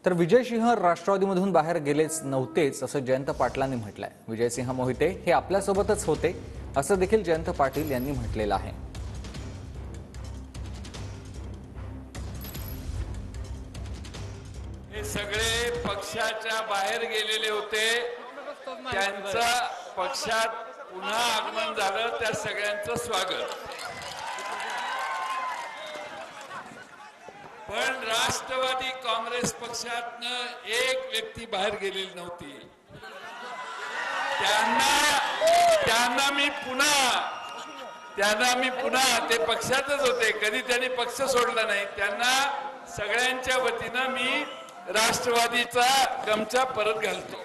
तर विजयसिंह राष्ट्रवादीमधून बाहेर गेलेच नव्हतेच असं जयंत पाटलांनी म्हटलंय। विजयसिंह मोहिते हे आपल्यासोबतच होते असं देखील जयंत पाटील यांनी म्हटलेलं आहे। हे सगळे पक्षाच्या बाहेर गेलेले होते, त्यांचं पक्षात पुन्हा आगमन झालं, त्या सगळ्यांचं स्वागत। पण राष्ट्रवादी काँग्रेस पक्षातनं एक व्यक्ती बाहेर गेलेली नव्हती। त्यांना मी पुन्हा ते पक्षातच होते, कधी त्यांनी पक्ष सोडला नाही। त्यांना सगळ्यांच्या वतीनं मी राष्ट्रवादीचा गमछा परत घालतो।